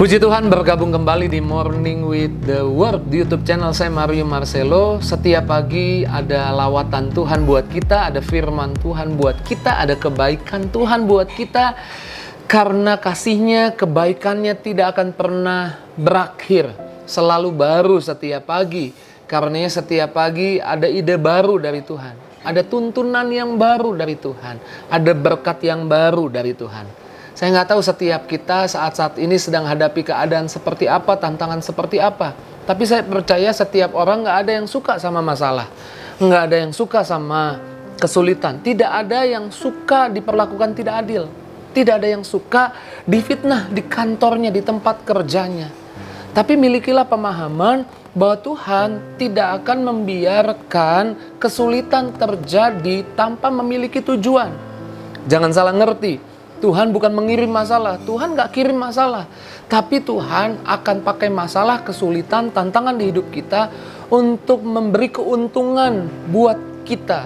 Puji Tuhan, bergabung kembali di Morning with the Word di YouTube channel saya, Mario Marcelo. Setiap pagi ada lawatan Tuhan buat kita, ada firman Tuhan buat kita, ada kebaikan Tuhan buat kita. Karena kasih-Nya, kebaikannya tidak akan pernah berakhir, selalu baru setiap pagi. Karenanya setiap pagi ada ide baru dari Tuhan, ada tuntunan yang baru dari Tuhan, ada berkat yang baru dari Tuhan. Saya nggak tahu setiap kita saat-saat ini sedang hadapi keadaan seperti apa, tantangan seperti apa. Tapi saya percaya setiap orang nggak ada yang suka sama masalah. Nggak ada yang suka sama kesulitan. Tidak ada yang suka diperlakukan tidak adil. Tidak ada yang suka difitnah di kantornya, di tempat kerjanya. Tapi milikilah pemahaman bahwa Tuhan tidak akan membiarkan kesulitan terjadi tanpa memiliki tujuan. Jangan salah ngerti. Tuhan bukan mengirim masalah, Tuhan gak kirim masalah. Tapi Tuhan akan pakai masalah, kesulitan, tantangan di hidup kita untuk memberi keuntungan buat kita.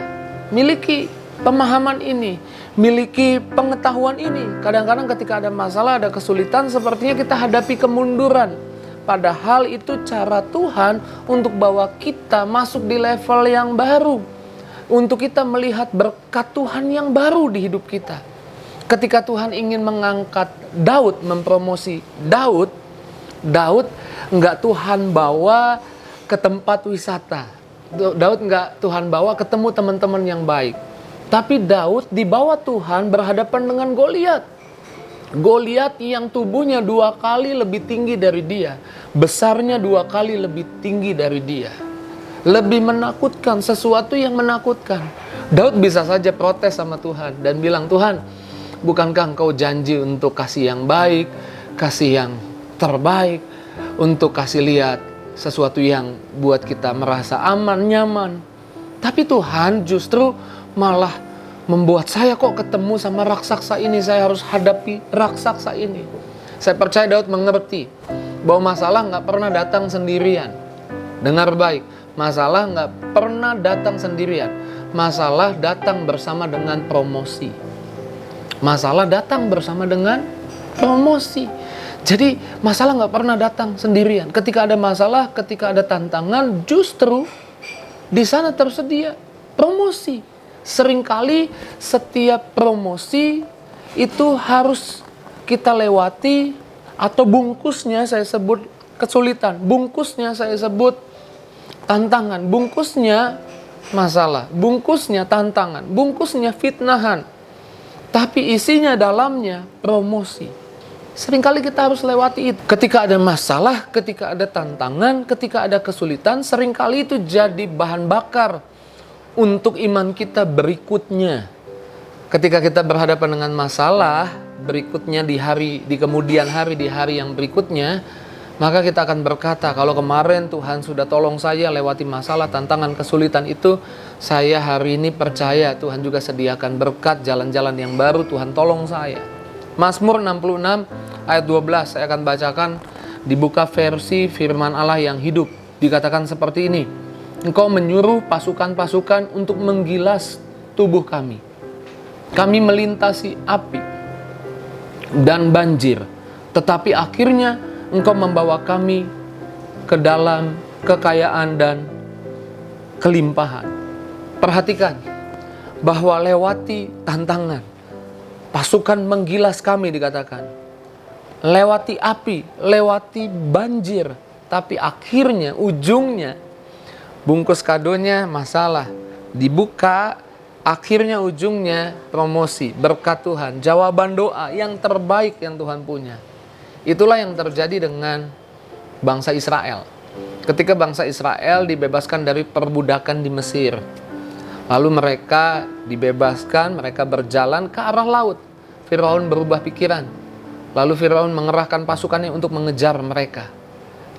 Miliki pemahaman ini, miliki pengetahuan ini. Kadang-kadang ketika ada masalah, ada kesulitan, sepertinya kita hadapi kemunduran. Padahal itu cara Tuhan untuk bawa kita masuk di level yang baru. Untuk kita melihat berkat Tuhan yang baru di hidup kita. Ketika Tuhan ingin mengangkat Daud, mempromosi Daud enggak Tuhan bawa ke tempat wisata. Daud enggak Tuhan bawa ketemu teman-teman yang baik. Tapi Daud dibawa Tuhan berhadapan dengan Goliat. Goliat yang tubuhnya 2 kali lebih tinggi dari dia. Besarnya 2 kali lebih tinggi dari dia. Lebih menakutkan, sesuatu yang menakutkan. Daud bisa saja protes sama Tuhan dan bilang, Tuhan, bukankah Engkau janji untuk kasih yang baik, kasih yang terbaik, untuk kasih lihat sesuatu yang buat kita merasa aman, nyaman. Tapi Tuhan justru malah membuat saya kok ketemu sama raksasa ini, saya harus hadapi raksasa ini. Saya percaya Daud mengerti bahwa masalah gak pernah datang sendirian. Dengar baik, masalah gak pernah datang sendirian. Masalah datang bersama dengan promosi. Masalah datang bersama dengan promosi. Jadi masalah gak pernah datang sendirian. Ketika ada masalah, ketika ada tantangan, justru di sana tersedia promosi. Seringkali setiap promosi itu harus kita lewati, atau bungkusnya saya sebut kesulitan, bungkusnya saya sebut tantangan, bungkusnya masalah, bungkusnya tantangan, bungkusnya fitnahan. Tapi isinya dalamnya promosi. Seringkali kita harus lewati itu. Ketika ada masalah, ketika ada tantangan, ketika ada kesulitan, seringkali itu jadi bahan bakar untuk iman kita berikutnya. Ketika kita berhadapan dengan masalah berikutnya di kemudian hari, di hari yang berikutnya, maka kita akan berkata, kalau kemarin Tuhan sudah tolong saya lewati masalah, tantangan, kesulitan itu, saya hari ini percaya Tuhan juga sediakan berkat, jalan-jalan yang baru, Tuhan tolong saya. Mazmur 66 ayat 12 saya akan bacakan, dibuka versi firman Allah yang hidup. Dikatakan seperti ini, Engkau menyuruh pasukan-pasukan untuk menggilas tubuh kami. Kami melintasi api dan banjir, tetapi akhirnya Engkau membawa kami ke dalam kekayaan dan kelimpahan. Perhatikan bahwa lewati tantangan, pasukan menggilas kami dikatakan. Lewati api, lewati banjir, tapi akhirnya, ujungnya, bungkus kadonya masalah. Dibuka, akhirnya ujungnya promosi, berkat Tuhan, jawaban doa yang terbaik yang Tuhan punya. Itulah yang terjadi dengan bangsa Israel. Ketika bangsa Israel dibebaskan dari perbudakan di Mesir. Lalu mereka dibebaskan, mereka berjalan ke arah laut. Firaun berubah pikiran. Lalu Firaun mengerahkan pasukannya untuk mengejar mereka.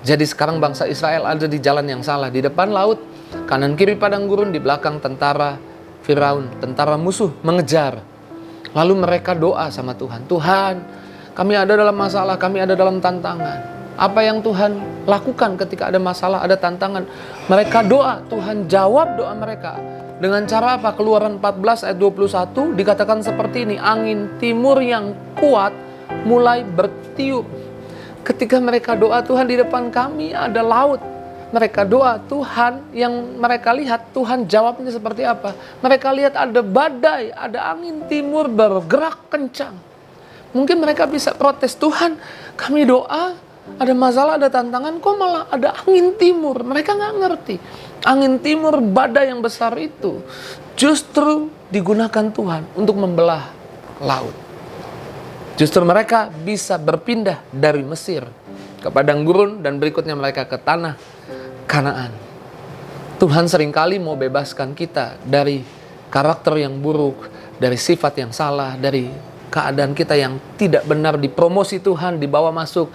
Jadi sekarang bangsa Israel ada di jalan yang salah. Di depan laut, kanan kiri padang gurun, di belakang tentara Firaun, tentara musuh mengejar. Lalu mereka doa sama Tuhan. Tuhan, kami ada dalam masalah, kami ada dalam tantangan. Apa yang Tuhan lakukan ketika ada masalah, ada tantangan? Mereka doa, Tuhan jawab doa mereka. Dengan cara apa? Keluaran 14 ayat 21 dikatakan seperti ini. Angin timur yang kuat mulai bertiup. Ketika mereka doa, Tuhan, di depan kami ada laut. Mereka doa, Tuhan, yang mereka lihat, Tuhan jawabnya seperti apa? Mereka lihat ada badai, ada angin timur bergerak kencang. Mungkin mereka bisa protes, Tuhan, kami doa, ada masalah, ada tantangan, kok malah ada angin timur? Mereka nggak ngerti. Angin timur, badai yang besar itu justru digunakan Tuhan untuk membelah laut. Justru mereka bisa berpindah dari Mesir ke padang gurun dan berikutnya mereka ke tanah Kanaan. Tuhan seringkali mau bebaskan kita dari karakter yang buruk, dari sifat yang salah, dari keadaan kita yang tidak benar, dipromosi Tuhan, dibawa masuk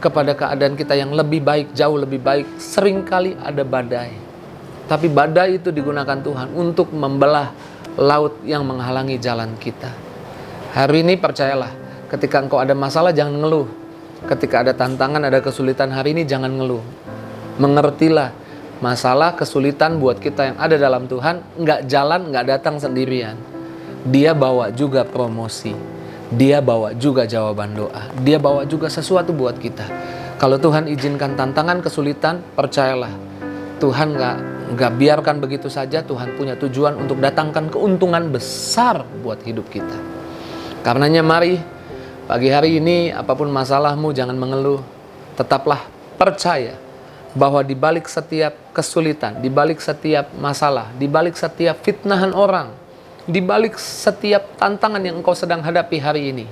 kepada keadaan kita yang lebih baik, jauh lebih baik. Seringkali ada badai. Tapi badai itu digunakan Tuhan untuk membelah laut yang menghalangi jalan kita. Hari ini percayalah, ketika engkau ada masalah jangan ngeluh. Ketika ada tantangan, ada kesulitan hari ini jangan ngeluh. Mengertilah, masalah, kesulitan buat kita yang ada dalam Tuhan nggak jalan, nggak datang sendirian. Dia bawa juga promosi. Dia bawa juga jawaban doa. Dia bawa juga sesuatu buat kita. Kalau Tuhan izinkan tantangan, kesulitan, percayalah, Tuhan nggak biarkan begitu saja. Tuhan punya tujuan untuk datangkan keuntungan besar buat hidup kita. Karenanya mari, pagi hari ini apapun masalahmu jangan mengeluh. Tetaplah percaya bahwa di balik setiap kesulitan, di balik setiap masalah, di balik setiap fitnahan orang, di balik setiap tantangan yang engkau sedang hadapi hari ini,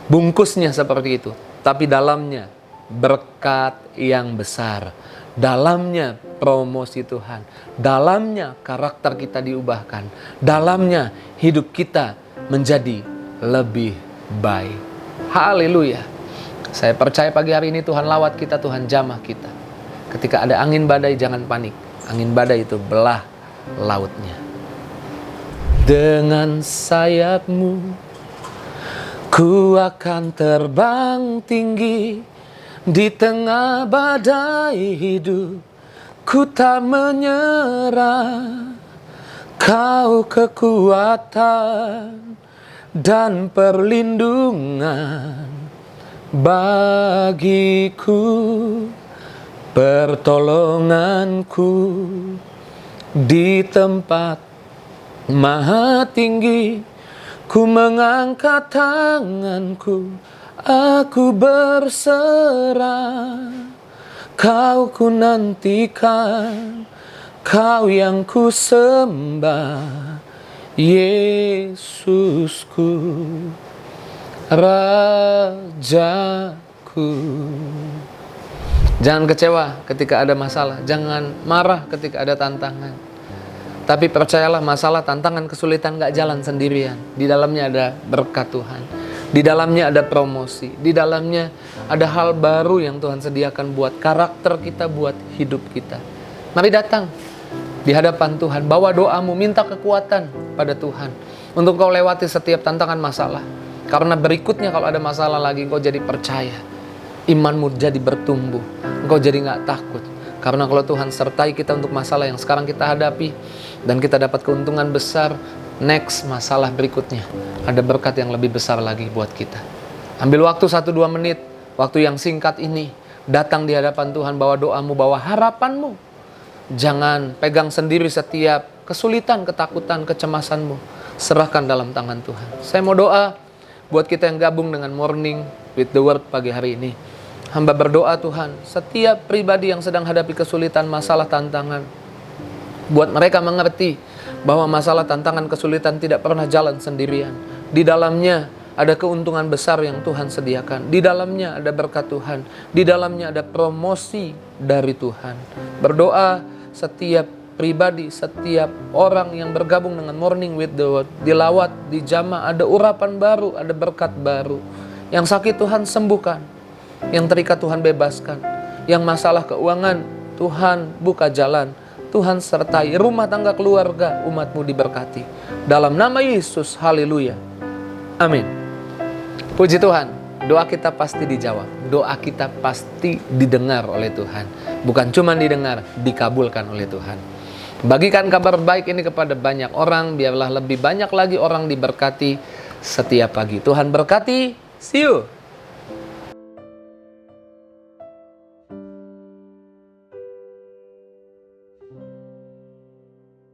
bungkusnya seperti itu, tapi dalamnya berkat yang besar, dalamnya promosi Tuhan, dalamnya karakter kita diubahkan, dalamnya hidup kita menjadi lebih baik. Haleluya. Saya percaya pagi hari ini Tuhan lawat kita, Tuhan jamah kita. Ketika ada angin badai jangan panik. Angin badai itu belah lautnya. Dengan sayapmu ku akan terbang tinggi di tengah badai hidup. Ku tak menyerah. Kau kekuatan dan perlindungan bagiku, pertolonganku di tempat maha tinggi. Ku mengangkat tanganku, aku berserah. Kau ku nantikan, kau yang ku sembah, Yesusku, Rajaku. Jangan kecewa ketika ada masalah, jangan marah ketika ada tantangan. Tapi percayalah, masalah, tantangan, kesulitan gak jalan sendirian. Di dalamnya ada berkat Tuhan, di dalamnya ada promosi, di dalamnya ada hal baru yang Tuhan sediakan buat karakter kita, buat hidup kita. Mari datang di hadapan Tuhan, bawa doamu, minta kekuatan pada Tuhan untuk kau lewati setiap tantangan masalah. Karena berikutnya kalau ada masalah lagi, kau jadi percaya, imanmu jadi bertumbuh, engkau jadi gak takut. Karena kalau Tuhan sertai kita untuk masalah yang sekarang kita hadapi dan kita dapat keuntungan besar, next masalah berikutnya ada berkat yang lebih besar lagi buat kita. Ambil waktu 1-2 menit, waktu yang singkat ini, datang di hadapan Tuhan, bawa doamu, bawa harapanmu. Jangan pegang sendiri setiap kesulitan, ketakutan, kecemasanmu. Serahkan dalam tangan Tuhan. Saya mau doa buat kita yang gabung dengan Morning with the Word pagi hari ini. Hamba berdoa Tuhan, setiap pribadi yang sedang hadapi kesulitan, masalah, tantangan, buat mereka mengerti bahwa masalah, tantangan, kesulitan tidak pernah jalan sendirian. Di dalamnya ada keuntungan besar yang Tuhan sediakan. Di dalamnya ada berkat Tuhan. Di dalamnya ada promosi dari Tuhan. Berdoa setiap pribadi, setiap orang yang bergabung dengan Morning with the Word, dilawat, dijamah, ada urapan baru, ada berkat baru. Yang sakit Tuhan sembuhkan, yang terikat Tuhan bebaskan, yang masalah keuangan Tuhan buka jalan, Tuhan sertai rumah tangga keluarga umatmu diberkati. Dalam nama Yesus, haleluya, amin. Puji Tuhan, doa kita pasti dijawab, doa kita pasti didengar oleh Tuhan. Bukan cuma didengar, dikabulkan oleh Tuhan. Bagikan kabar baik ini kepada banyak orang, biarlah lebih banyak lagi orang diberkati setiap pagi. Tuhan berkati, see you.